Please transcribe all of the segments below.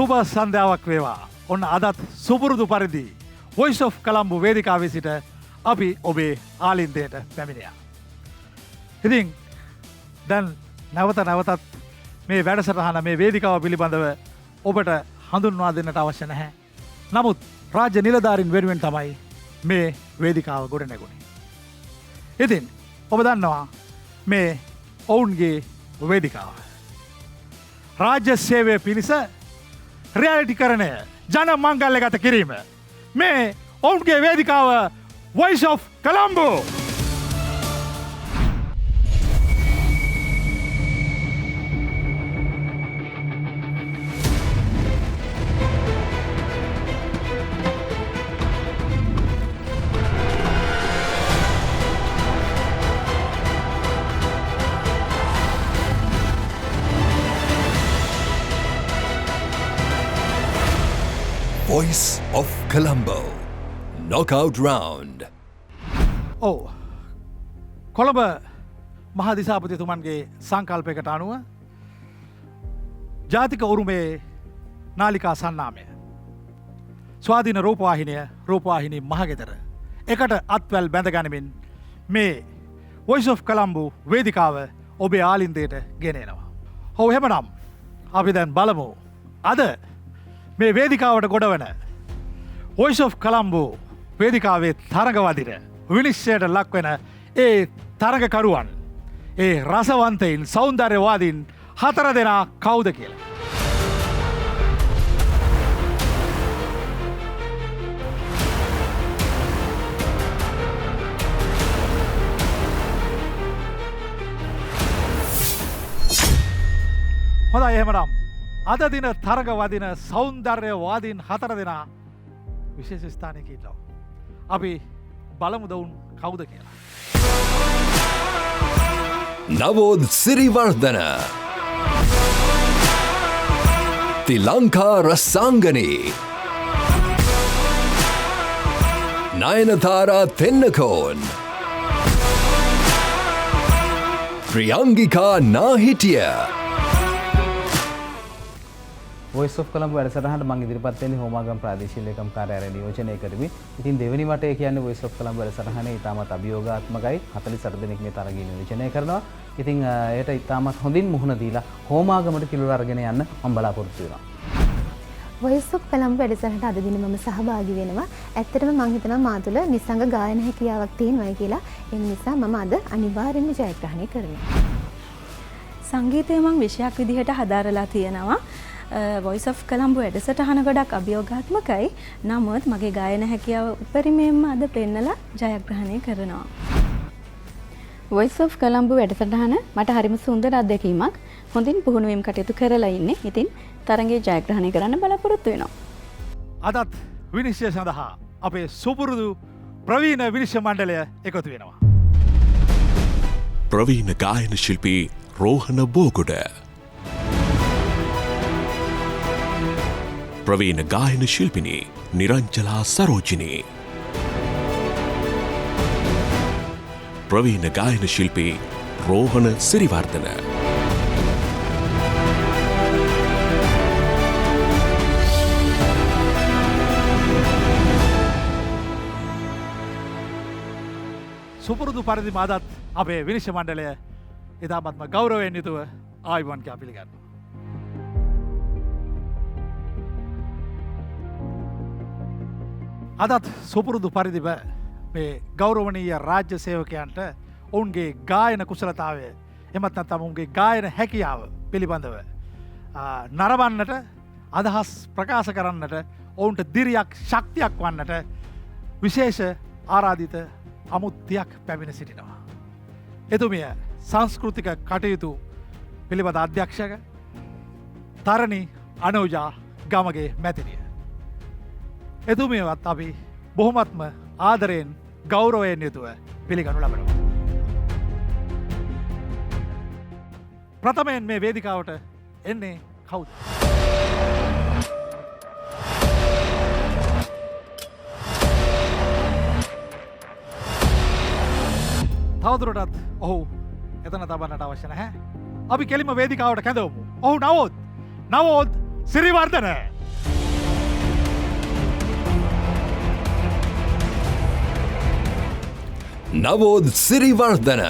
සුබ සන්ධ්‍යාවක් වේවා. ඔන්න අදත් සුපුරුදු පරිදි Voice of Colombo වේදිකාවේ සිට අපි ඔබේ ආලින්දයට පැමිණියා. ඉතින් දැන් නැවතත් මේ වැඩසටහන මේ වේදිකාව පිළිබඳව ඔබට හඳුන්වා දෙන්නට අවශ්‍ය නැහැ. නමුත් රාජ්‍ය නිලධාරීන් වෙනුවෙන් තමයි මේ වේදිකාව ගොඩ නැගුණේ. ඉතින් ඔබ දන්නවා මේ ඔවුන්ගේ වේදිකාව. රාජ්‍ය සේවය පිණිස රියැලිටි කරණය ජන මංගල්‍යගත කිරීම. මේ ඔවුන්ගේ වේදිකාව Voice of Colombo. Voice of Colombo Knockout Round. Colombo මහදිසාපතිතුමන්ගේ සංකල්පයකට අනුව ජාතික උරුමේ නාලිකා සන්නාමය ස්වාධීන රූපවාහිනී මහගෙදර එකට අත්වැල් බැඳගනිමින් මේ Voice of Colombo වේදිකාව ඔබේ ආලින්දයට ගෙනෙනවා. එහෙමනම් අපි දැන් බලමු අද මේ වේදිකාවට ගොඩවන Voice of Colombo වේදිකාවේ තරඟවදින විනිශ්චයට ලක්වෙන ඒ තරඟකරුවන් ඒ රසවන්තයින් සෞන්දර්යවාදීන් 4 දෙනා කවුද කියලා. හොඳයි එහෙමනම් අද දින තරඟවදින සෞන්දර්යවාදීන් 4 දෙනා විශේෂ ස්ථානයක ඉන්නවා. අපි බලමු දවුන් කවුද කියලා. Navod Siriwardana Tilanka Rasangani Nayanthara Tennakon Priyangika Nahitiya. Voice of Colombo වැඩසටහනට මම ඉදිරිපත් වෙන්නේ හෝමාගම ප්‍රාදේශීය ලේකම් කාර්යාලය නියෝජනය කරමි. ඉතින් දෙවෙනි වටේ කියන්නේ Voice of Colombo වැඩසටහනේ ඉතාමත් අභියෝගාත්මකයි. 48 දෙනෙක් මේ තරගය නියෝජනය කරනවා. ඉතින් ඒට ඉතාමත් හොඳින් මුහුණ දීලා හෝමාගමට කිලුර අරගෙන යන්න මම බලාපොරොත්තු වෙනවා. Voice of Colombo වැඩසටහනට අද දින මම සහභාගී වෙනවා. ඇත්තටම මම හිතනවා මා තුළ නිසංග ගායන හැකියාවක් තියෙනවා කියලා. ඒ නිසා මම අද අනිවාර්යෙන්ම ජයග්‍රහණය කරනවා. සංගීතය මම විෂයක් විදිහට හදාරලා තියෙනවා. Voice of Colombo වැඩසටහන ගොඩක් අභියෝගාත්මකයි. නමුත් මගේ ගායන හැකියාව උපරිමයෙන්ම අද පෙන්නලා ජයග්‍රහණය කරනවා. Voice of Colombo වැඩසටහන මට හරිම සුන්දර අත්දැකීමක්. හොඳින් පුහුණු වීම කටයුතු කරලා ඉන්නේ. ඉතින් තරඟේ ජයග්‍රහණය කරන්න බලාපොරොත්තු වෙනවා. අදත් විනිශ්චය සඳහා අපේ සුපුරුදු ප්‍රවීණ විනිශ්චය මණ්ඩලය එකතු වෙනවා. ප්‍රවීණ ගායන ශිල්පී රෝහණ බෝගොඩ, ප්‍රවීණ ගායන ශිල්පිනී නිරංජලා සරෝජිනී, ප්‍රවීණ ගායන ශිල්පී රෝහණ සිරිවර්ධන, සුපුරුදු පරිදි මාදත් අපේ විනිශ්චය මණ්ඩලය ඉතාමත්ම ගෞරවයෙන් යුතුව ආයුබෝවන් කියා පිළිගන්නවා. අදත් සුපුරුදු පරිදි මේ ගෞරවනීය රාජ්‍ය සේවකයන්ට ඔවුන්ගේ ගායන කුසලතාවය එමත් නැත්නම් ඔවුන්ගේ ගායන හැකියාව පිළිබඳව නරඹන්නට අදහස් ප්‍රකාශ කරන්නට ඔවුන්ට දිරියක් ශක්තියක් වන්නට විශේෂ ආරාධිත අමුත්තියක් පැමිණ සිටිනවා. එතුමිය සංස්කෘතික කටයුතු පිළිබඳ අධ්‍යක්ෂක තරණි අනෝජා ගමගේ මැතිනිය. එතුමියවත් අපි බොහොමත්ම ආදරයෙන් ගෞරවයෙන් යුතුව පිළිගනු ලබනවා. ප්‍රථමයෙන් මේ වේදිකාවට එන්නේ කවුද? තවදුරටත් ඔහු එතන තබන්නට අවශ්‍ය නැහැ. අපි කෙලිම වේදිකාවට කැඳවමු. ඔහු නවෝත් සිරිවර්ධන. නවෝද් සිරිවර්ධන.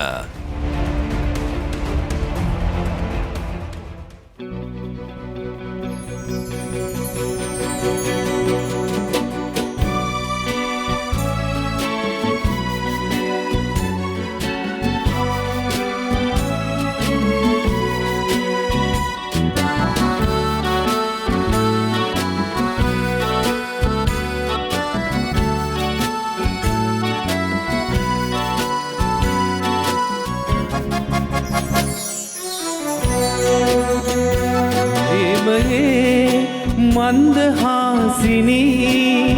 මන්දහාසිනී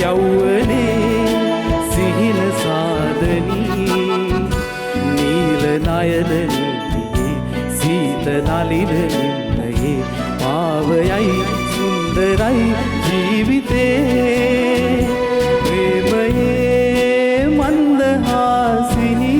යෞවනේ සිහින සාදනී නීල නයනයේ සීත නලිනයේ පාවයයි සුන්දරයි ජීවිතේ ප්‍රේමයේ මන්දහාසිනී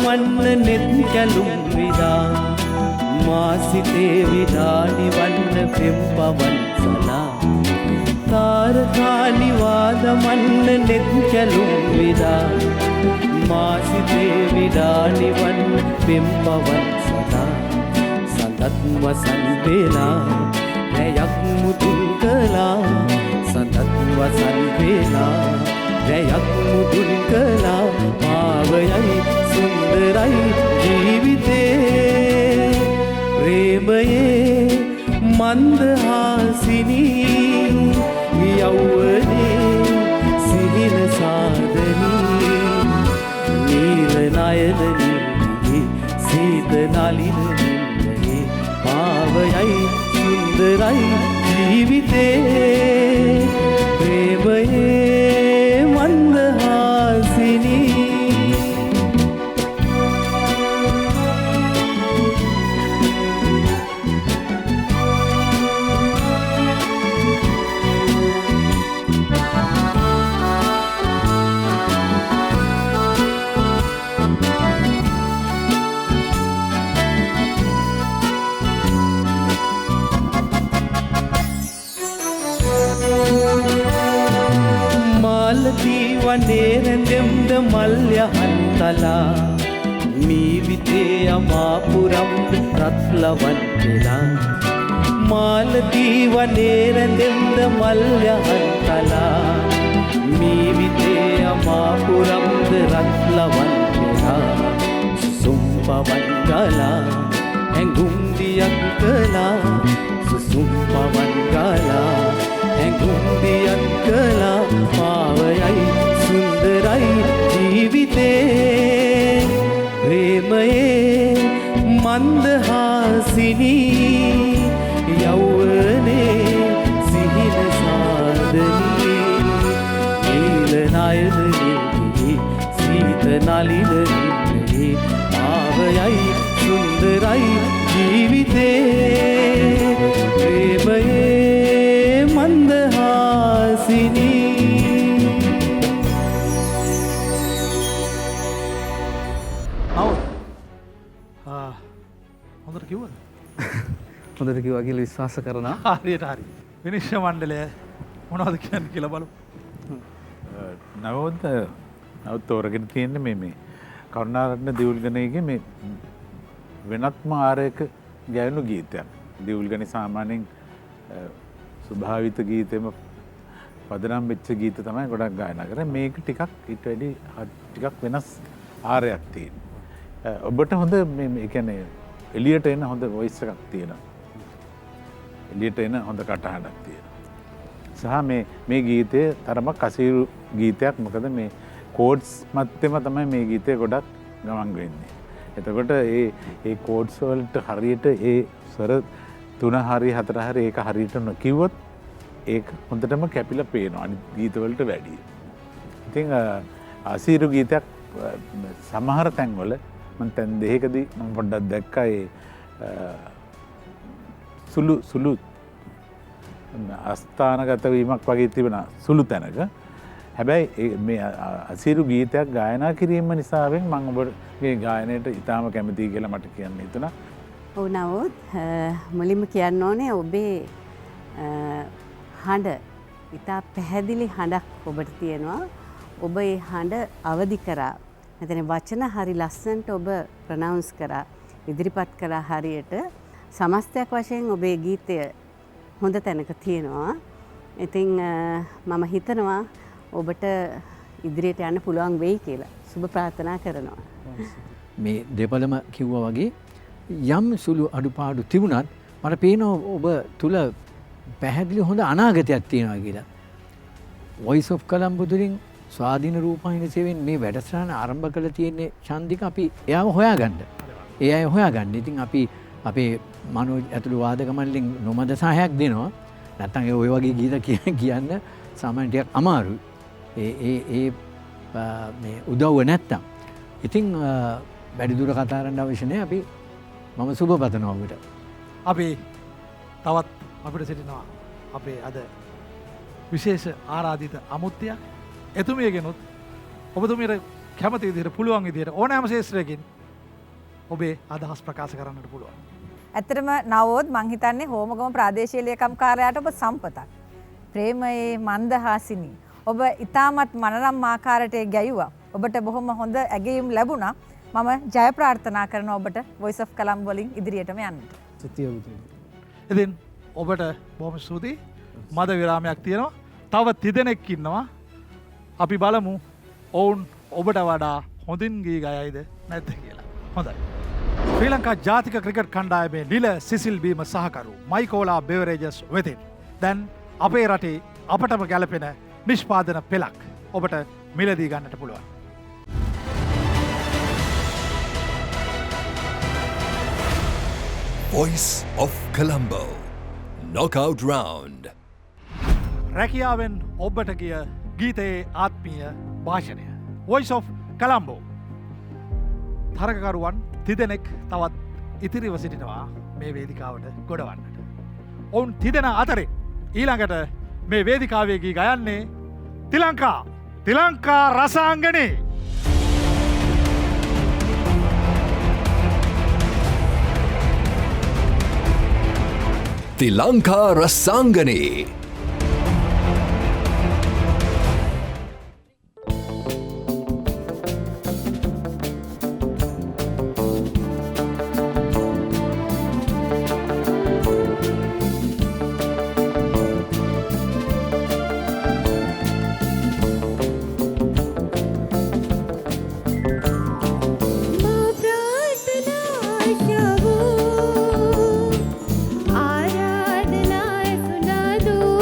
වන්න නෙත් කැලුම් විදා මාසිතේ විදා නිවන්න පෙම් පවන් සලා තාරකානි වාදමන්න නෙත් කැලුම් විදා මාසිතේ විදා නිවන්න පෙම් පවන් සලා සඳත් වසන් වේලා රැයක් මුදුන් කළා සඳත් වසන් වේලා රැයක් මුදුන් කළා පාවයයි සුන්දරයි ජීවිතේ ප්‍රේමයේ මන්දහාසිනී යෞවනේ සිහින සාදනී නීල නයනයේ සීත නලිනයේ පාවයයි සුන්දරයි ජීවිතේ ප්‍රේමයේ මන්දහාසිනී වනේරැඳෙම්ද මල්යහන්තලා මීවිතේ අමාපුරම්ද රත්ලවන් වෙලා මාලදී වනේරැඳෙම්ද මල්යහන්තලා මීවිතේ අමාපුරම්ද රත්ලවන් වෙලා සුසුම්පවන් ගලා ඇඟුම් දියක් කළා සුසුම්පවන් ගලා ඇඟුම් දියක් කළා පාවයයි සුන්දරයි ජීවිතේ ප්‍රේමයේ මන්දහාසිනී යෞවනේ සිහින සාදනී නීල නයනයේ සීත නලිනයේ පාවයයි සුන්දරයි ජීවිතේ ප්‍රේමයේ මන්දහාසිනී හොඳට කිව්වද? හොඳට කිව්වා කියලා විශ්වාස කරනවා. හරියට හරි. විනිශ්චය මණ්ඩලය මොනවද කියන්නේ කියලා බලමු. නවෝද තෝරගෙන තියෙන්නේ මේ කරුණාරත්න දියුල්ගණේගේ මේ වෙනත්ම ආරයක ගැයුණු ගීතයක්. දියුල්ගණේ සාමාන්‍යයෙන් ස්වභාවිත ගීතෙම පදනම් වෙච්ච ගීත තමයි ගොඩක් ගායනා කරන්නේ. මේක ටිකක් ඊට වැඩි ටිකක් වෙනස් ආරයක් තියෙනවා. ඔබට හොඳ මේ කියන්නේ එලියට එන හොඳ වොයිස් එකක් තියෙනවා. එලියට එන හොඳ කටහඬක් තියෙනවා. සහ මේ ගීතය තරමක් අසීරු ගීතයක්. මොකද මේ කෝඩ්ස් මැත්තේම තමයි මේ ගීතය ගොඩක් ගමන් වෙන්නේ. එතකොට ඒ කෝඩ්ස් වලට හරියට ඒ ස්වර 3 හරි 4 හරි ඒක හරියට නොකියුවොත් ඒක හොඳටම කැපිලා පේනවා අනිත් ගීත වලට වැඩිය. ඉතින් අසීරු ගීතයක් සමහර තැන්වල මම තැන් දෙකකදී මම පොඩ්ඩක් දැක්කා ඒ සුළු අස්ථානගත වීමක් වගේ තිබෙන සුළු තැනක. හැබැයි මේ අසීරු ගීතයක් ගායනා කිරීම නිසාවෙන් මම ඔබගේ ගායනයට ඉතාම කැමතියි කියලා මට කියන්න හිතුණා. ඔව් නවොත් මුලින්ම කියන්න ඕනේ ඔබේ හඬ ඉතා පැහැදිලි හඬක් ඔබට තියෙනවා. ඔබ ඒ හඬ අවදි කරා. නැත්නම් වචන හරි ලස්සනට ඔබ ප්‍රොනවුන්ස් කරා. ඉදිරිපත් කළා හරියට. සමස්තයක් වශයෙන් ඔබේ ගීතය හොඳ තැනක තියෙනවා. ඉතින් මම හිතනවා ඔබට ඉදිරියට යන්න පුළුවන් වෙයි කියලා සුබ ප්‍රාර්ථනා කරනවා. මේ දෙපළම කිව්වා වගේ යම් සුළු අඩුපාඩු තිබුණත් මට පේනවා ඔබ තුල පැහැදිලි හොඳ අනාගතයක් තියෙනවා කියලා. Voice of Colombo තුලින් ස්වාධීන රූපවාහිනී සේවයෙන් මේ වැඩසටහන ආරම්භ කළ තියෙන්නේ ශාන්තික අපි එයාව හොයාගන්න. ඒ අය හොයාගන්න. ඉතින් අපි අපේ මනෝජ් ඇතුළු වාදක මණ්ඩලෙන් නොමද සහායක් දෙනවා. නැත්නම් ඔය වගේ ගීත කියන්න සාමාන්‍යයෙන් ටිකක් අමාරුයි. ඒ මේ උදව්ව නැත්තම්. ඉතින් වැඩිදුර කතා කරන්න අවශ්‍ය නැහැ. අපි මම සුබ පතනවා ඔබට. අපි තවත් අපිට සිටිනවා අපේ අද විශේෂ ආරාධිත අමුත්‍යයක්. එතුමියගෙනුත් ඔබතුමියට කැමති විදිහට පුළුවන් විදිහට ඕනෑම ශේෂ්ත්‍රයකින් ඔබේ අදහස් ප්‍රකාශ කරන්නට පුළුවන්. ඇත්තටම නවෝත් මං හිතන්නේ හෝමගම ප්‍රාදේශීය ලේකම් කාර්යාලයට ඔබ සම්පතක්. ප්‍රේමයේ මන්දහාසිනී. ඔබ ඉතාමත් මනරම් ආකාරයට ගැයුවා. ඔබට බොහොම හොඳ ඇගයීම් ලැබුණා. මම ජය ප්‍රාර්ථනා කරනවා ඔබට Voice of Colombo වලින් ඉදිරියටම යන්නට. ඉතින් ඔබට බොහොම ස්තුතියි. මද විරාමයක් තියෙනවා. තව තිදෙනෙක් ඉන්නවා. අපි බලමු ඔවුන් ඔබට වඩා හොඳින් ගී ගයයිද නැද්ද කියලා. හොඳයි. ශ්‍රී ලංකා ජාතික ක්‍රිකට් කණ්ඩායමේ නිල සිසිල් බීම සහකරු මයිකෝලා බෙවරේජස් වෙතින් දැන් අපේ රටේ අපටම ගැලපෙන නිෂ්පාදන පෙළක් ඔබට මිලදී ගන්නට පුළුවන්. Voice of Colombo Knockout Round. රැකියාවෙන් ඔබට ගිය ගීතයේ ආත්මීය භාෂණය Voice of Colombo. තරගකරුවන් තිදෙනෙක් තවත් ඉතිරිව සිටිනවා මේ වේදිකාවට ගොඩවන්නට. ඔවුන් තිදෙන අතරේ ඊළඟට මේ වේදිකාවේ ගී ගයන්නේ තිලංකා රසාංගනේ. තිලංකා රසාංගනේ. ආරාධනාය සුනාදෝ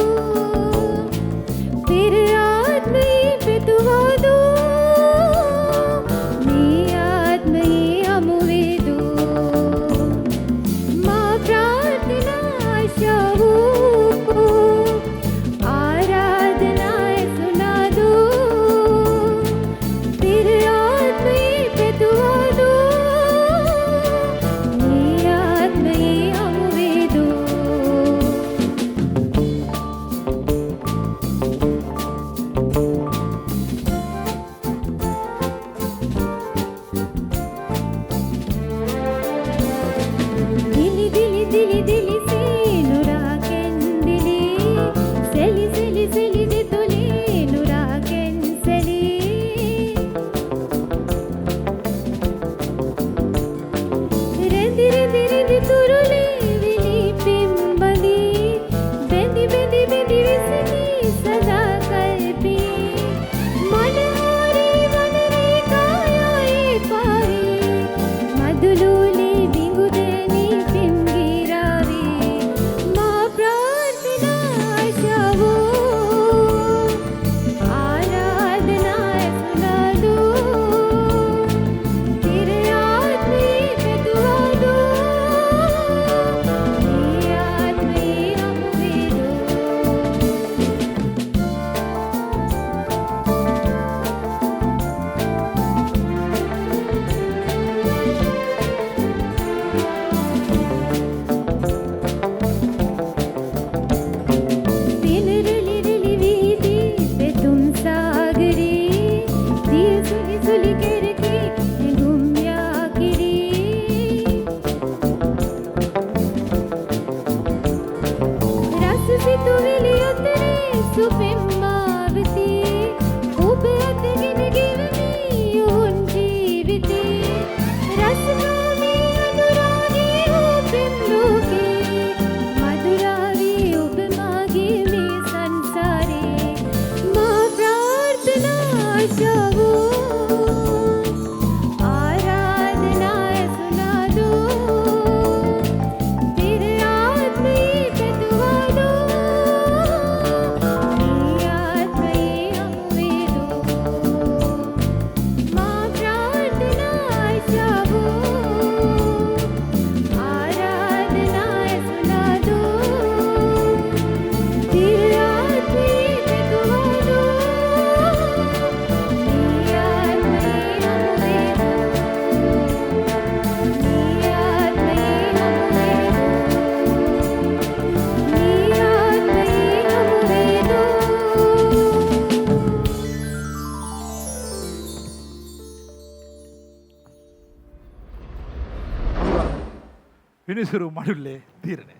පිනිසුරු මඩුල්ලේ තීරණය.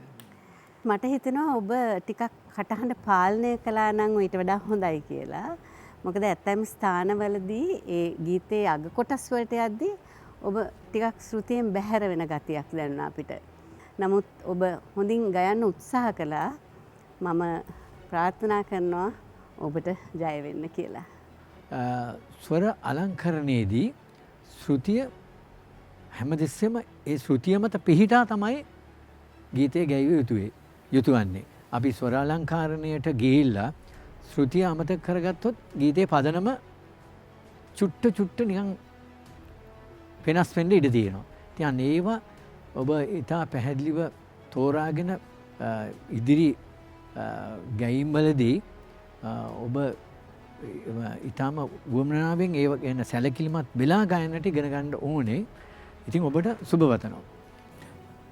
මට හිතෙනවා ඔබ ටිකක් කටහඬ පාලනය කළා නම් ඊට වඩා හොඳයි කියලා. මොකද ඇත්තම ස්ථානවලදී ඒ ගීතයේ අග කොටස් වලට යද්දී ඔබ ටිකක් ශ්‍රුතියෙන් බැහැර වෙන ගතියක් දැනුණා අපිට. නමුත් ඔබ හොඳින් ගයන්න උත්සාහ කළා. මම ප්‍රාර්ථනා කරනවා ඔබට ජය වෙන්න කියලා. ස්වර අලංකරණයේදී ශ්‍රුතිය හැමදෙස්සෙම ඒ ශ්‍රුතිය මත පිහිටා තමයි ගීතය ගැයවිය යුතුවන්නේ. අපි ස්වර අලංකාරණයට ගිහිල්ලා ශ්‍රුතිය අමතක කරගත්තොත් ගීතේ පදනම චුට්ට නිකන් වෙනස් වෙන්න ඉඩ තියෙනවා. ඉතින් ඒවා ඔබ ඉතා පැහැදිලිව තෝරාගෙන ඉදිරි ගැයීම්වලදී ඔබ ඉතාම වුවමනාවෙන් ඒව ගැන සැලකිලිමත් වෙලා ගයන්නට ඉගෙන ගන්න ඕනේ. ඉතින් ඔබට සුබවතනවා.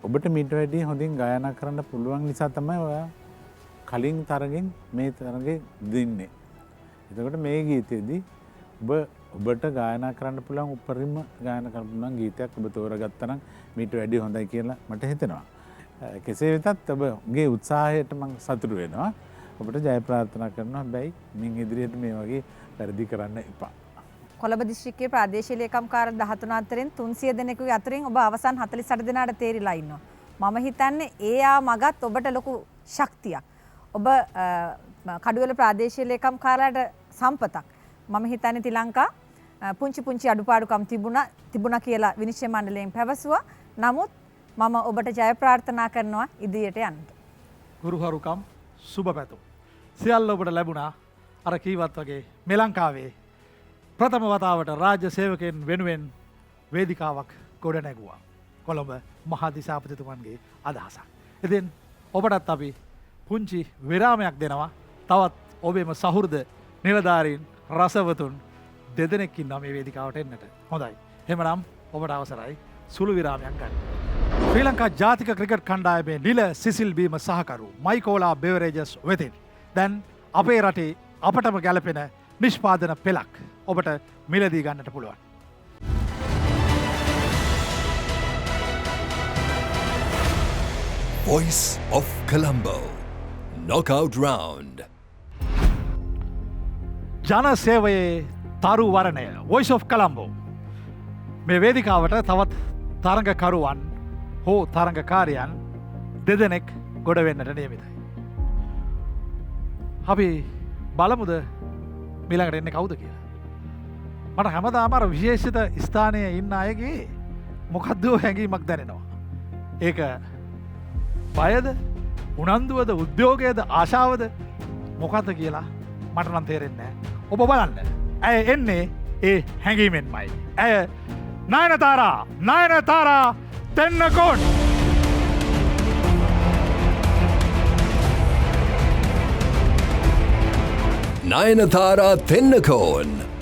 ඔබට මීට වැඩිය හොඳින් ගායනා කරන්න පුළුවන් නිසා තමයි ඔයා කලින් තරගෙන් මේ තරගෙ දෙන්නේ. එතකොට මේ ගීතයේදී ඔබට ගායනා කරන්න පුළුවන් උපරිම ගායනා කරන්න පුළුවන් ගීතයක් ඔබ තෝරගත්තා නම් මීට වැඩිය හොඳයි කියලා මට හිතෙනවා. කෙසේ වෙතත් ඔබගේ උත්සාහයට මම සතුටු වෙනවා. ඔබට ජය ප්‍රාර්ථනා කරනවා. හැබැයි මින් ඉදිරියට මේ වගේ වැඩි කරන්න එපා. කොළඹ දිස්ත්‍රික්කයේ ප්‍රාදේශීය ලේකම්කාර 13 අතරින් 300 දෙනෙකුගේ අතරින් ඔබ අවසන් 48 දෙනාට තේරිලා ඉන්නවා. මම හිතන්නේ ඒ මගත් ඔබට ලොකු ශක්තියක්. ඔබ කඩුවල ප්‍රාදේශීය ලේකම්කාරයාට සම්පතක්. මම හිතන්නේ තිලංකා පුංචි අඩුපාඩුකම් තිබුණා කියලා විනිශ්චය මණ්ඩලයෙන් පැවසුවා. නමුත් මම ඔබට ජය ප්‍රාර්ථනා කරනවා ඉදිරියට යන්න. ගුරුහරුකම් සුබ පැතුම්. සියල්ල ඔබට ලැබුණා. අර කීවත් වගේ මේ ලංකාවේ ප්‍රථම වතාවට රාජ්‍ය සේවකයන් වෙනුවෙන් වේදිකාවක් ගොඩ නැගුවා. කොළඹ මහාදිසාපතිතුමන්ගේ අදහසක්. ඉතින් ඔබටත් අපි පුංචි විරාමයක් දෙනවා. තවත් ඔබේම සහෘද නිලධාරීන් රසවතුන් දෙදෙනෙක් ඉන්නවා මේ වේදිකාවට එන්නට. හොඳයි. එහෙමනම් ඔබට අවසරයි සුළු විරාමයක් ගන්න. ශ්‍රී ලංකා ජාතික ක්‍රිකට් කණ්ඩායමේ නිල සිසිල් බීම සහකරු මයිකෝලා බෙවරේජස් වෙතින් දැන් අපේ රටේ අපටම ගැලපෙන නිෂ්පාදන පෙළක් ඔබට මිලදී ගන්නට පුළුවන්. Voice of Colombo Knockout Round. ජන සේවයේ තරු වරණය Voice of Colombo. මේ වේදිකාවට තවත් තරඟකරුවන් හෝ තරඟකාරයන් දෙදෙනෙක් ගොඩ වෙන්නට නියමිතයි. අපි බලමුද මිළඟට එන්නේ කවුද කියලා. මට හැමදාම අර විශේෂිත ස්ථානයේ ඉන්න අයගේ මොකද්ද හැඟීමක් දැනෙනවා. ඒක බයද, උනන්දුවද, උද්‍යෝගයද, ආශාවද මොකද්ද කියලා මට නම් තේරෙන්නේ නැහැ. ඔබ බලන්න. ඇය එන්නේ ඒ හැඟීමෙන්මයි. ඇය නයනතාරා තෙන්නකෝන්. Nayanthara Thennakoon.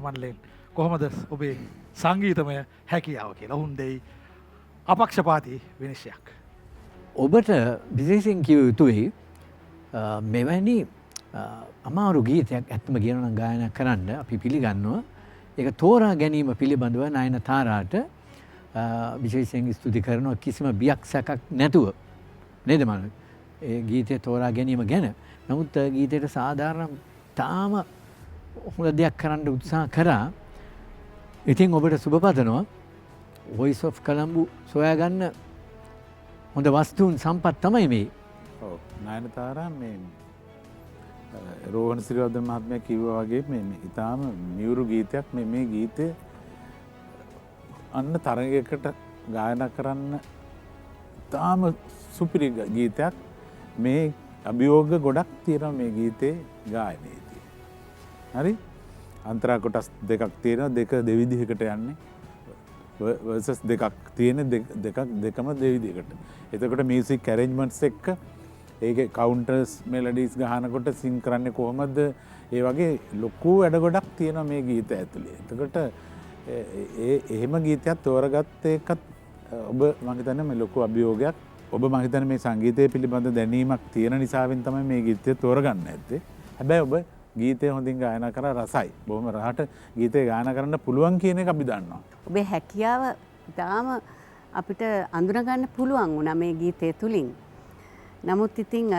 මණ්ඩලයෙන් කොහොමද ඔබේ සංගීතමය හැකියාව කියලා ඔවුන් දෙයි අපක්ෂපාතී විනිශ්චයක්. ඔබට විශේෂයෙන් කිව යුතුයි මෙවැනි අමාරු ගීතයක් ඇත්තම කියනවා නම් ගායනා කරන්න අපි පිළිගන්නවා. ඒක තෝරා ගැනීම පිළිබඳව නයනතාරාට විශේෂයෙන් ස්තුති කරනවා කිසිම බියක් සැකක් නැතුව. නේද මම? ඒ ගීතය තෝරා ගැනීම ගැන. නමුත් ගීතයට සාධාරණ තාම හොඳ දෙයක් කරන්න උත්සාහ කරා. ඉතින් ඔබට සුබ පතනවා. Voice of Colombo සොයාගන්න හොඳ වස්තුන් සම්පත් තමයි මේ. ඔව් නයනතාරා මේ රෝහණ සිරිවර්ධන මහත්මයා කිව්වා වගේ මේ ඊටාම මියුරු ගීතයක් මේ ගීතේ අන්න තරගයකට ගායනා කරන්න ඊටාම සුපිරි ගීතයක්. මේ අභියෝග ගොඩක් තියෙනවා මේ ගීතේ ගායනයේදී. හරි අන්තරා කොටස් දෙකක් තියෙනවා. දෙක දෙවිදිහකට යන්නේ. verses දෙකක් තියෙන දෙකම දෙවිදිහකට. එතකොට මියුසික් ඇරේන්ජ්මන්ට්ස් එක්ක ඒකේ කවුන්ටර්ස් මෙලඩීස් ගහනකොට සින් කරන්නේ කොහොමද? ඒ වගේ ලොකු වැඩ ගොඩක් තියෙනවා මේ ගීත ඇතුලේ. එතකොට එහෙම ගීතයක් තෝරගත්ත එකත් ඔබ මම හිතන්නේ මේ ලොකු අභියෝගයක්. ඔබ මම හිතන්නේ මේ සංගීතය පිළිබඳ දැනීමක් තියෙන නිසාවෙන් තමයි මේ ගීතය තෝරගන්න ඇත්තේ. හැබැයි ඔබ ගීතය හොඳින් ගායනා කරලා රසයි. බොහොම රහට ගීතය ගායනා කරන්න පුළුවන් කියන එක අපි දන්නවා. ඔබේ හැකියාව ඉතාම අපිට අඳුනගන්න පුළුවන් වුණා මේ ගීතය තුලින්. නමුත් ඉතින්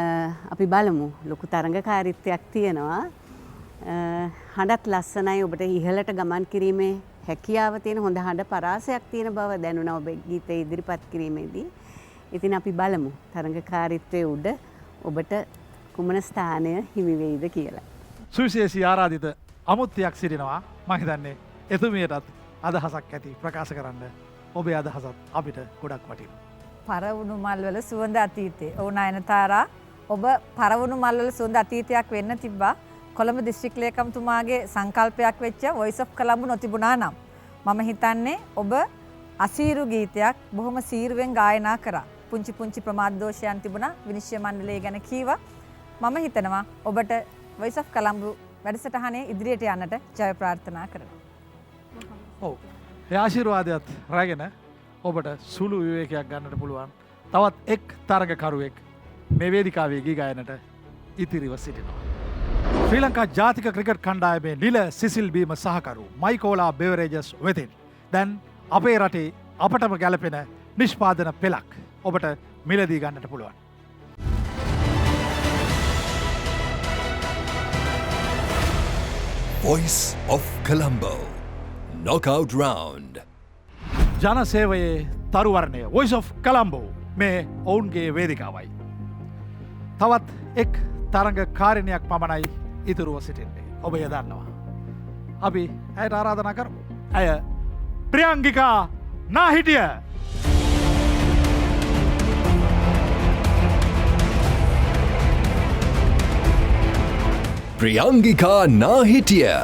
අපි බලමු ලොකු තරඟකාරීත්වයක් තියෙනවා. හඬත් ලස්සනයි. ඔබට ඉහළට ගමන් කිරීමේ හැකියාව තියෙන හොඳ හඬ පරාසයක් තියෙන බව දැනුණා ඔබේ ගීතය ඉදිරිපත් කිරීමේදී. ඉතින් අපි බලමු තරඟකාරීත්වයේ උඩ ඔබට කුමන ස්ථානය හිමි වෙයිද කියලා. සුවිශේෂී ආරාධිත අමුත්‍යයක් සිටිනවා. මම හිතන්නේ එතුමියටත් අදහසක් ඇති ප්‍රකාශ කරන්න. ඔබේ අදහසත් අපිට ගොඩක් වටිනවා. පරවුණු මල්වල සුවඳ අතීතේ. ඔව් නයනතාරා ඔබ පරවුණු මල්වල සුවඳ අතීතයක් වෙන්න තිබ්බා. කොළඹ දිස්ත්‍රික් ලේකම්තුමාගේ සංකල්පයක් වෙච්ච Voice of Colombo නොතිබුණා නම් මම හිතන්නේ ඔබ අසීරු ගීතයක් බොහොම සීරුවෙන් ගායනා කරා. පුංචි පුංචි ප්‍රමාද දෝෂයන් තිබුණා. විනිශ්චය මණ්ඩලය ගැන කීවා. මම හිතනවා ඔබට Voice of Colombo වැඩසටහනේ ඉදිරියට යන්නට ජය ප්‍රාර්ථනා කරනවා. ඔව්. ඒ ආශිර්වාදයත් රැගෙන ඔබට සුළු විවේකයක් ගන්නට පුළුවන්. තවත් එක් තරගකරුවෙක් මේ වේදිකාවේ ගී ගායනට ඉතිරිව සිටිනවා. ශ්‍රී ලංකා ජාතික ක්‍රිකට් කණ්ඩායමේ නිල සිසිල් බීම සහකරු මයිකෝලා බෙවරේජස් වෙතින් දැන් අපේ රටේ අපටම ගැලපෙන නිෂ්පාදන පෙළක් ඔබට මිලදී ගන්නට පුළුවන්. Voice of Colombo. Knockout round. ජනසේවයේ තරුවරණය Voice of Colombo මේ ඔවුන්ගේ වේදිකාවයි. තවත් එක් තරඟ කාරණයක් පමණයි ඉතුරුව සිටින්නේ. ඔබ එය දන්නවා. අපි ඇයට ආරාධනා කරමු. ඇය ප්‍රියංගිකා නාහිටිය. Priyanka Nahitiya.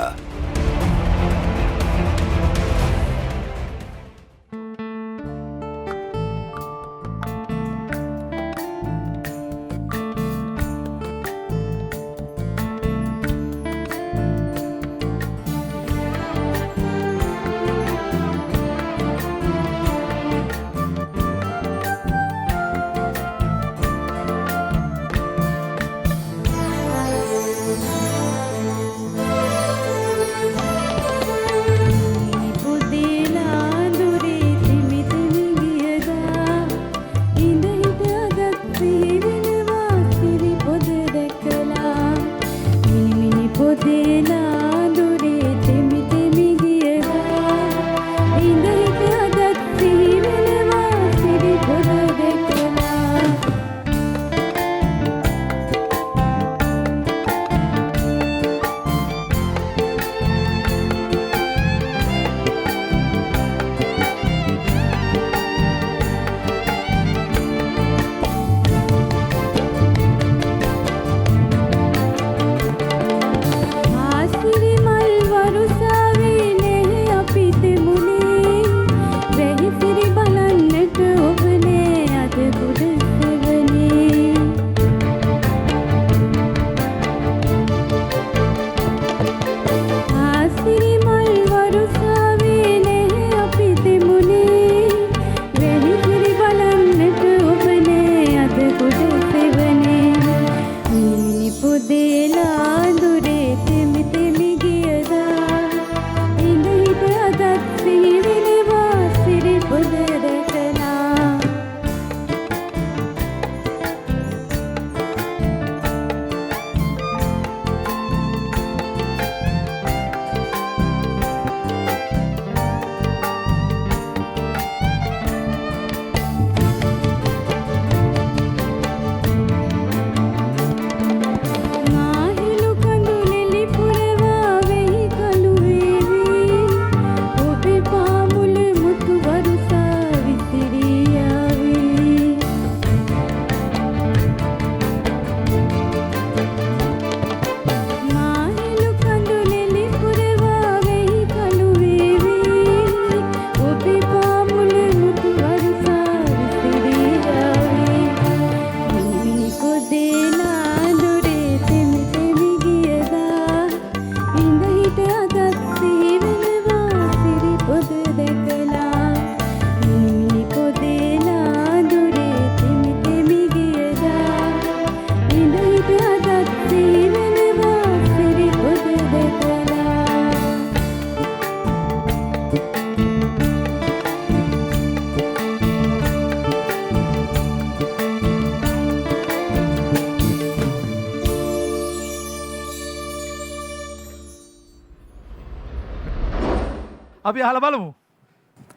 අපි අහලා බලමු.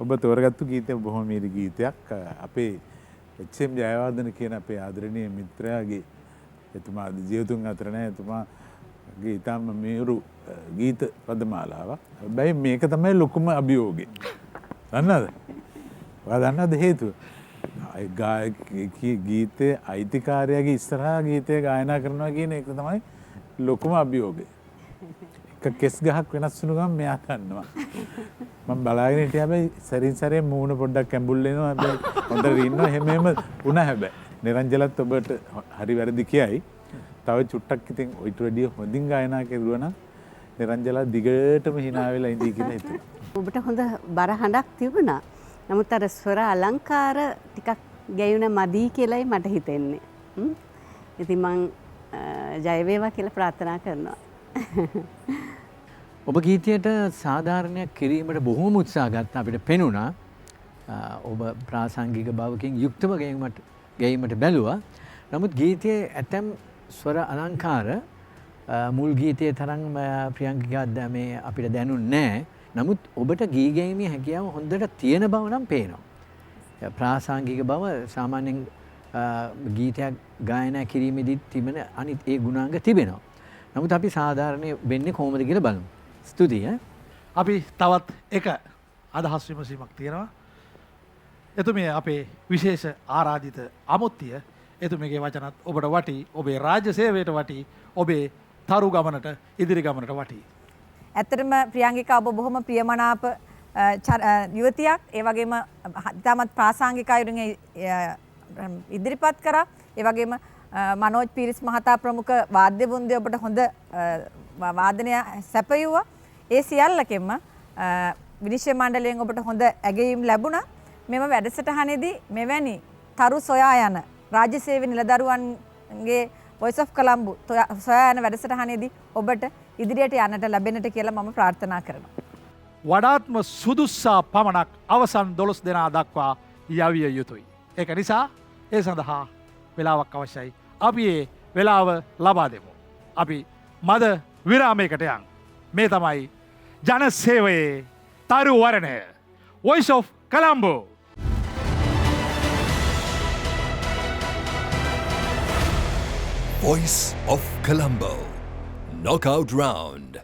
ඔබ තෝරගත්තු ගීතය බොහොම මීරි ගීතයක්. අපේ එච්.එම්. ජයවර්ධන කියන අපේ ආදරණීය මිත්‍රයාගේ එතුමා ජීවතුන් අතර නැහැ. එතුමාගේ ඊටම මේරු ගීත පදමාලාවක්. හැබැයි මේක තමයි ලොකුම අභියෝගේ. දන්නවද? ඔයා දන්නවද හේතුව? ගීතේ අයිතිකාරයාගේ ඉස්සරහා ගීතය ගායනා කරනවා කියන එක තමයි ලොකුම අභියෝගය. එක කෙස් ගහක් වෙනස් වුණු ගමන් මෙයා දන්නවා. මම බලාගෙන හිටියා හැබැයි සරින් සරේ මූණ පොඩ්ඩක් ඇඹුල් වෙනවා. හැබැයි හොඳට ඉන්නවා. එහෙම වුණා හැබැයි. නිරංජලත් ඔබට හරි වැරදි කියයි. තව චුට්ටක් ඉතින් ඔයිට වැඩිය හොඳින් ගායනා කරුවා නම් නිරංජලා දිගටම hina වෙලා ඉඳී කියලා හිතුවා. ඔබට හොඳ බර හඬක් තිබුණා. නමුත් අර ස්වර අලංකාර ටිකක් ගැයුණ මදි කියලායි මට හිතෙන්නේ. ඉතින් මං ජය වේවා කියලා ප්‍රාර්ථනා කරනවා. ඔබ ගීතයට සාධාරණයක් කිරීමට බොහෝම උත්සාහ ගත්තා අපිට පෙනුණා. ඔබ ප්‍රාසංගික බවකින් යුක්තව ගැයීමට බැලුවා. නමුත් ගීතයේ ඇතැම් ස්වර අලංකාර මුල් ගීතයේ තරම් ප්‍රියංකිකා මේ අපිට දැනුන්නේ නැහැ. නමුත් ඔබට ගී ගැයීමේ හැකියාව හොඳට තියෙන බව නම් පේනවා. ප්‍රාසංගික බව සාමාන්‍යයෙන් ගීතයක් ගායනා කිරීමේදී තිබෙන අනිත් ඒ ගුණාංග තිබෙනවා. නමුත් අපි සාධාරණේ වෙන්නේ කොහොමද කියලා බලමු. ස්තුතියි. අපි තවත් එක අදහස් විමසීමක් තියෙනවා. එතුමිය අපේ විශේෂ ආරාධිත අමුත්තිය එතුමියගේ වචනත් ඔබට වටි, ඔබේ රාජ්‍ය සේවයට වටි, ඔබේ තරු ගමනට ඉදිරි ගමනට වටි. ඇත්තටම ප්‍රියංගිකා ඔබ බොහොම ප්‍රියමනාප යුවතියක්. ඒ වගේම ඉතාමත් ප්‍රාසංගික අයුරින් ඉදිරිපත් කරා. ඒ වගේම මනෝජ් පීරිස් මහතා ප්‍රමුඛ වාද්‍ය වෘන්දය ඔබට හොඳ වාදනය සැපයුවා. ඒ සියල්ලකෙම විනිශ්චය මණ්ඩලයෙන් ඔබට හොඳ ඇගයීම් ලැබුණා. මෙම වැඩසටහනේදී මෙවැනි තරු සොයා යන රාජ්‍ය සේවය නිලදරුවන්ගේ Voice of Colombo සොයා යන වැඩසටහනේදී ඔබට ඉදිරියට යන්නට ලැබෙන්නට කියලා මම ප්‍රාර්ථනා කරනවා. වඩාත්ම සුදුස්සා පමණක් අවසන් 12 දෙනා දක්වා යවිය යුතුයි. ඒක නිසා ඒ සඳහා වෙලාවක් අවශ්‍යයි. අපි ඒ වෙලාව ලබා දෙමු. අපි මද විරාමයකට යන්. මේ තමයි ජන සේවයේ තරු වරණය. Voice of Colombo. Voice of Colombo. Knockout round.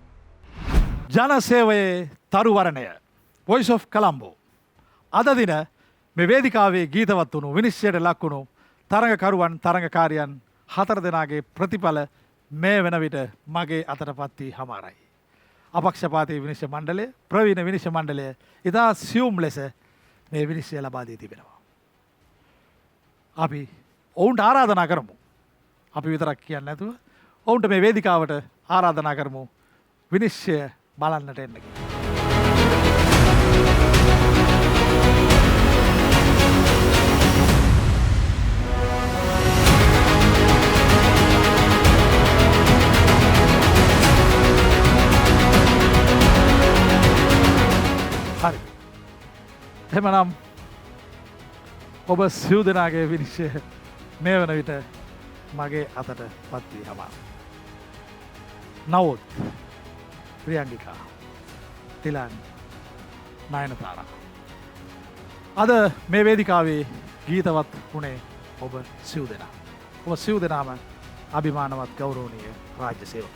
ජන සේවයේ තරු වරණය. Voice of Colombo. අද දින මේ වේදිකාවේ ගීතවත් වුණු විනිශ්චයට ලක් වුණු තරඟකරුවන් තරඟකාරියන් 4 දෙනාගේ ප්‍රතිඵල මේ වෙන විට මගේ අතටපත් වී හමාරයි. අපක්ෂපාතී විනිශ්චය මණ්ඩලය, ප්‍රවීණ විනිශ්චය මණ්ඩලය ඉතා සියුම් ලෙස මේ විනිශ්චය ලබා දී තිබෙනවා. අපි ඔවුන්ට ආරාධනා කරමු. අපි විතරක් කියන්නේ නැතුව ඔවුන්ට මේ වේදිකාවට ආරාධනා කරමු විනිශ්චය බලන්නට එන්න කියලා. හරි. එහෙමනම් ඔබ සිව් දෙනාගේ විනිශ්චය මේ වන විට මගේ අතට පත් වී හමාර. නවොත් ප්‍රියංගිකා, තිලන්, නයනතාරා. අද මේ වේදිකාවේ ගීතවත් වුණේ ඔබ සිව් දෙනා. ඔබ සිව් දෙනාම අභිමානවත් ගෞරවනීය රාජ්‍ය සේවක.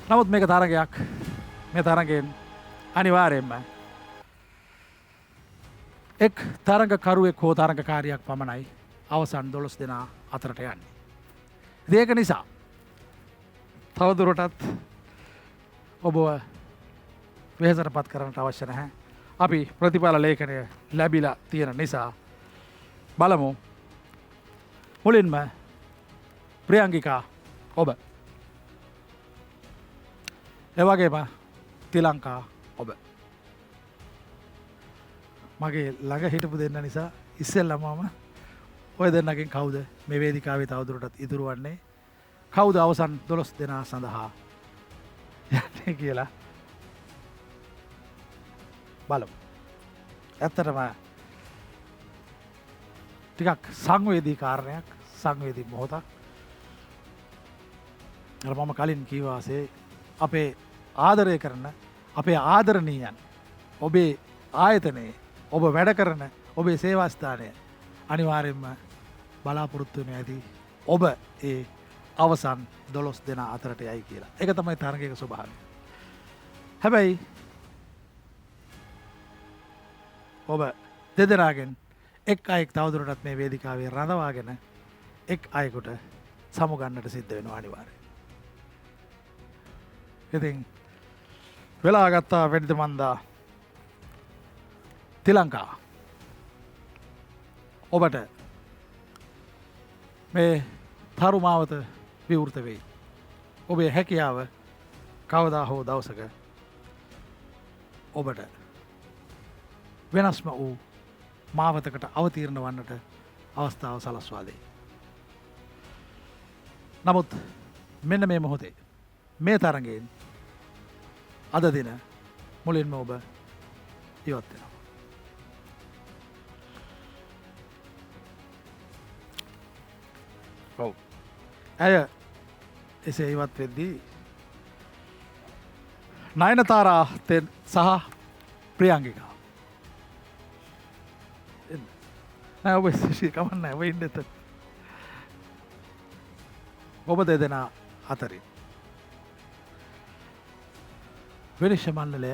නමුත් මේක තරගයක්. මේ තරගයෙන් අනිවාර්යයෙන්ම එක් තරඟකරුවෙක් හෝ තරඟකාරියක් පමණයි අවසන් 12 දෙනා අතරට යන්නේ. ඒක නිසා තවදුරටත් ඔබව වෙහෙසටපත් කරන්නට අවශ්‍ය නැහැ. අපි ප්‍රතිඵල ලේඛනය ලැබිලා තියෙන නිසා බලමු. මුලින්ම ප්‍රියංගිකා ඔබ. එවැගේම තිලංකා ඔබ. මගේ ළඟ හිටපු දෙන්න නිසා ඉස්සෙල්ලම ඔය දෙන්නගෙන් කවුද මේ වේදිකාවේ තවදුරටත් ඉතුරු වන්නේ? කවුද අවසන් 12 දෙනා සඳහා යන්නේ කියලා බලමු. ඇත්තටම ටිකක් සංවේදී කාරණයක්, සංවේදී මොහොතක්. අර මම කලින් කීවා වාසේ අපේ ආදරය කරන අපේ ආදරණීයන් ඔබේ ආයතනයේ ඔබ වැඩ කරන ඔබේ සේවා ස්ථානය අනිවාර්යෙන්ම බලාපොරොත්තු වෙන ඇති ඔබ ඒ අවසන් 12 දෙනා අතරට යයි කියලා. ඒක තමයි තරගයක ස්වභාවය. හැබැයි ඔබ දෙදෙනාගෙන් එක් අයෙක් තවදුරටත් මේ වේදිකාවේ රඳවාගෙන එක් අයෙකුට සමුගන්නට සිද්ධ වෙනවා අනිවාර්යයෙන්. ඉතින් වෙලා ගත්තා වෙඩිද මන්දා. තිලංකා ඔබට මේ තරු මාවත විවෘත වෙයි. ඔබේ හැකියාව කවදා හෝ දවසක ඔබට වෙනස්ම වූ මාවතකට අවතීර්ණ වන්නට අවස්ථාව සලස්වා දෙයි. නමුත් මෙන්න මේ මොහොතේ මේ තරගයෙන් අද දින මුලින්ම ඔබ ඉවත් වෙනවා. ඔව්. ඇය එසේ ඉවත් වෙද්දී නයනතාරා සහ ප්‍රියංගිකා නෑ ඔබ ශිෂ්‍ය කමන්න ඔබ ඉන්න එතන. ඔබ දෙදෙනා අතරින් විනිශ්චය මණ්ඩලය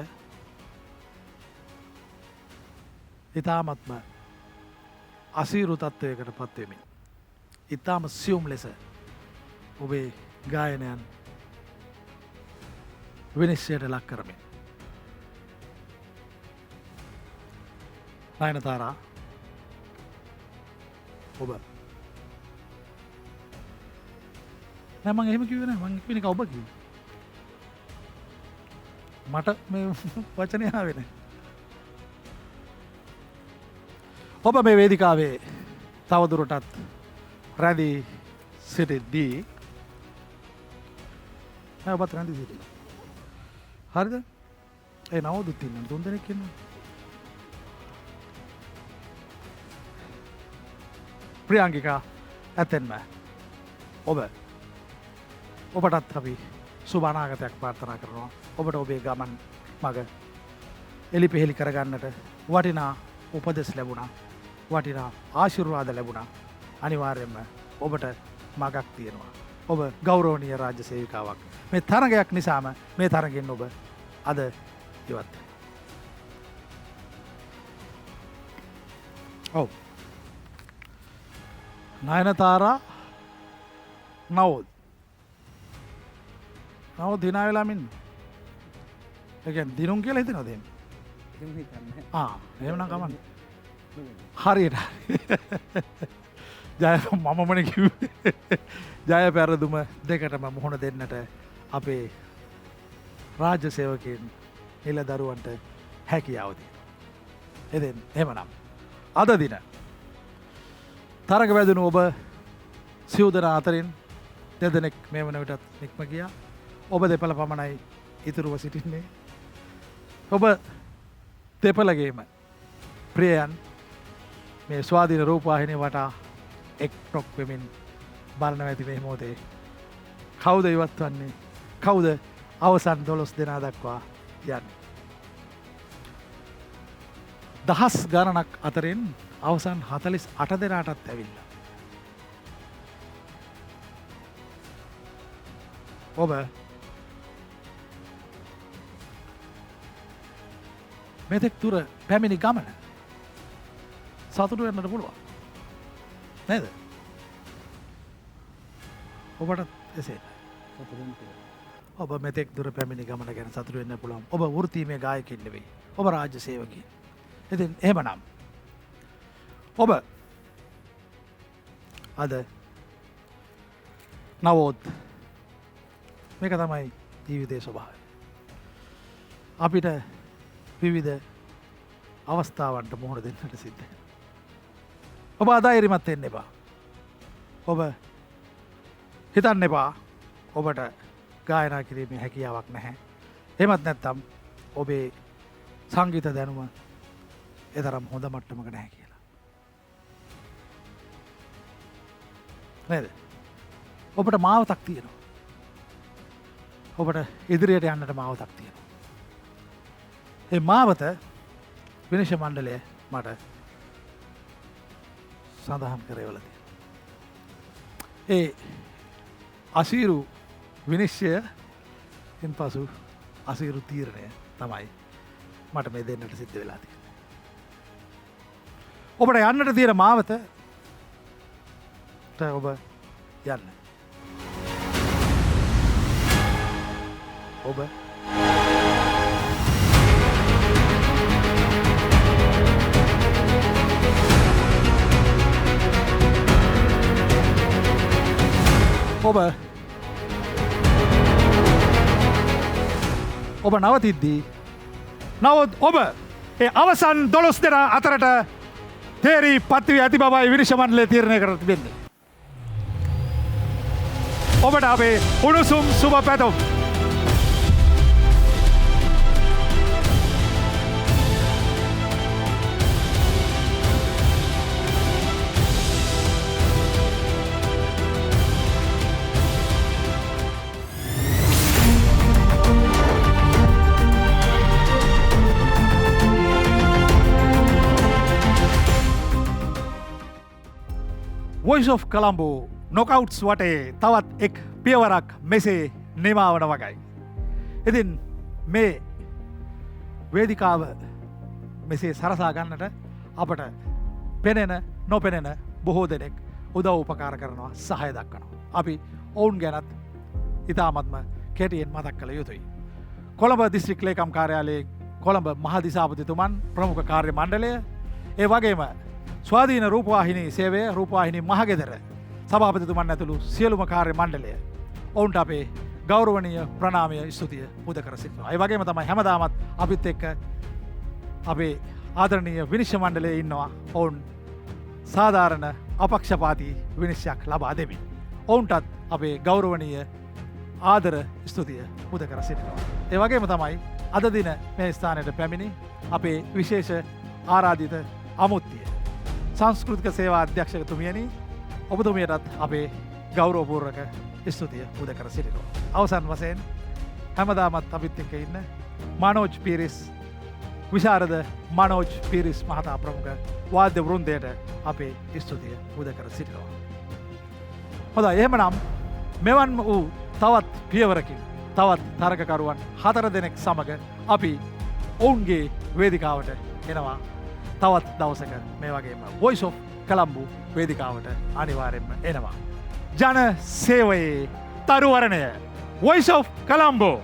ඉතාමත්ම අසීරු තත්ත්වයකට පත්වෙමින් ඉතාම සියුම් ලෙස ඔබේ ගායනයන් විනිශ්චයට ලක් කරමින් නයනතාරා ඔබ නෑ මං එහෙම කිව්වේ නෑ මං කිව්වේ නිකන් ඔබ කිව්වේ මට මේ වචනය ආවේ නෑ. ඔබ මේ වේදිකාවේ තවදුරටත් රැඳී සිටිද්දී ඔබත් රැඳී සිටිනවා. හරිද? ඒ නවදුත් ඉන්නවා 3 දෙනෙක් ඉන්නවා. ප්‍රියංගිකා ඇතෙන්ම ඔබටත් අපි සුබ අනාගතයක් ප්‍රාර්ථනා කරනවා. ඔබට ඔබේ ගමන් මග එලිපෙහෙලි කරගන්නට වටිනා උපදෙස් ලැබුණා. වටිනා ආශිර්වාද ලැබුණා. අනිවාර්යයෙන්ම ඔබට මගක් තියෙනවා. ඔබ ගෞරවනීය රාජ්‍ය සේවිකාවක්. මේ තරගයක් නිසාම මේ තරගෙන් ඔබ අද ඉවත්. ඔව්. නයනතාරා නවෝද් දිනා වෙලාම ඉන්න. ඒ කියන්නේ දිනුම් කියලා හිතනවද එහෙම? එහෙම හිතන්නේ. එහෙමනම් කමන්න. හරියට. ජය මමමනේ කිව්වේ. ජය පෙරදුම දෙකටම මුහුණ දෙන්නට අපේ රාජ්‍ය සේවකයන් නිලදරුවන්ට හැකියාව තියෙනවා. එහෙමනම් අද දින තරග වැදුණු ඔබ සිව් දෙනා අතරින් දෙදෙනෙක් මේ වන විටත් නික්ම ගියා. ඔබ දෙපළ පමණයි ඉතුරුව සිටින්නේ. ඔබ දෙපළගේම ප්‍රියයන් මේ ස්වාධීන රූපවාහිනිය වටා එක්රොක් වෙමින් බලන ඇති මේ මොහොතේ කවුද ඉවත් වන්නේ? කවුද අවසන් 12 දෙනා දක්වා යන්නේ? දහස් ගණනක් අතරින් අවසන් 48 දෙනාටත් ඇවිල්ලා. ඔබ මෙතෙක් තුර පැමිණි ගමන සතුටු වෙන්නට පුළුවන් නේද? ඔබට එසේ ඔබ මෙතෙක් දුර පැමිණි ගමන ගැන සතුටු වෙන්න පුළුවන්. ඔබ වෘත්තීමය ගායකයෙක් නෙවෙයි. ඔබ රාජ්‍ය සේවකයෙක්. ඉතින් එහෙමනම් ඔබ අද නවෝත් මේක තමයි ජීවිතයේ ස්වභාවය. අපිට විවිධ අවස්ථාවන්ට මුහුණ දෙන්නට සිද්ධ. ඔබ අධෛර්යමත් වෙන්න එපා. ඔබ හිතන්න එපා ඔබට ගායනා කිරීමේ හැකියාවක් නැහැ. එහෙමත් නැත්නම් ඔබේ සංගීත දැනුම එතරම් හොඳ මට්ටමක නැහැ කියලා. නේද? ඔබට මාවතක් තියෙනවා. ඔබට ඉදිරියට යන්නට මාවතක් තියෙනවා. ඒ මාවත විනිශ්චය මණ්ඩලය මට සඳහන් කරවල තියෙනවා. ඒ අසීරු විනිශ්චයෙන් පසු අසීරු තීරණය තමයි මට මේ දෙන්නට සිද්ධ වෙලා තියෙන්නේ. ඔබට යන්නට තියෙන මාවත ඔබ යන්න. ඔබ ඔබ නවතිද්දී නවත් ඔබ ඒ අවසන් 12 දෙනා අතරට තේරී පත්වී ඇති බවයි විනිශ්චය මණ්ඩලය තීරණය කර තිබෙන්නේ. ඔබට අපේ උණුසුම් සුබ පැතුම්. වොයිස් ඔෆ් කළම්බෝ නොකවුට්ස් වටේ තවත් එක් පියවරක් මෙසේ නිමාවන වගයි. ඉතින් මේ වේදිකාව මෙසේ සරසා ගන්නට අපට පෙනෙන නොපෙනෙන බොහෝ දෙනෙක් උදව් උපකාර කරනවා සහය දක්වනවා. අපි ඔවුන් ගැනත් ඉතාමත්ම කෙටියෙන් මතක් කළ යුතුයි. කොළඹ දිස්ත්‍රික් ලේකම් කාර්යාලයේ කොළඹ මහදිසාපතිතුමන් ප්‍රමුඛ කාර්ය මණ්ඩලය ඒ වගේම ස්වාධීන රූපවාහිනී සේවය රූපවාහිනී මහගෙදර සභාපතිතුමන් ඇතුළු සියලුම කාර්ය මණ්ඩලය ඔවුන්ට අපේ ගෞරවනීය ප්‍රණාමය ස්තුතිය පුද කර සිටිනවා. ඒ වගේම තමයි හැමදාමත් අපිත් එක්ක අපේ ආදරණීය විනිශ්චය මණ්ඩලයේ ඉන්නවා. ඔවුන් සාධාරණ අපක්ෂපාතී විනිශ්චයක් ලබා දෙමින්. ඔවුන්ටත් අපේ ගෞරවනීය ආදර ස්තුතිය පුද කර සිටිනවා. ඒ වගේම තමයි අද දින මේ ස්ථානයට පැමිණි අපේ විශේෂ ආරාධිත අමුත්තිය සංස්කෘතික සේවා අධ්‍යක්ෂකතුමියනි ඔබතුමියටත් අපේ ගෞරවපූර්වක ස්තුතිය පුද කර සිටිනවා. අවසන් වශයෙන් හැමදාමත් අපිත් එක්ක ඉන්න මනෝජ් පීරිස් විශාරද මනෝජ් පීරිස් මහතා ප්‍රමුඛ වාද්‍ය වෘන්දයට අපේ ස්තුතිය පුද කර සිටිනවා. හොඳයි එහෙමනම් මෙවන් වූ තවත් පියවරකින් තවත් තරගකරුවන් 4 දෙනෙක් සමග අපි ඔවුන්ගේ වේදිකාවට එනවා. තවත් දවසක මේ වගේම වොයිස් ඔෆ් කළම්බු වේදිකාවට අනිවාර්යෙන්ම එනවා. ජන සේවයේ තරුවරණය වොයිස් ඔෆ් කළම්බෝ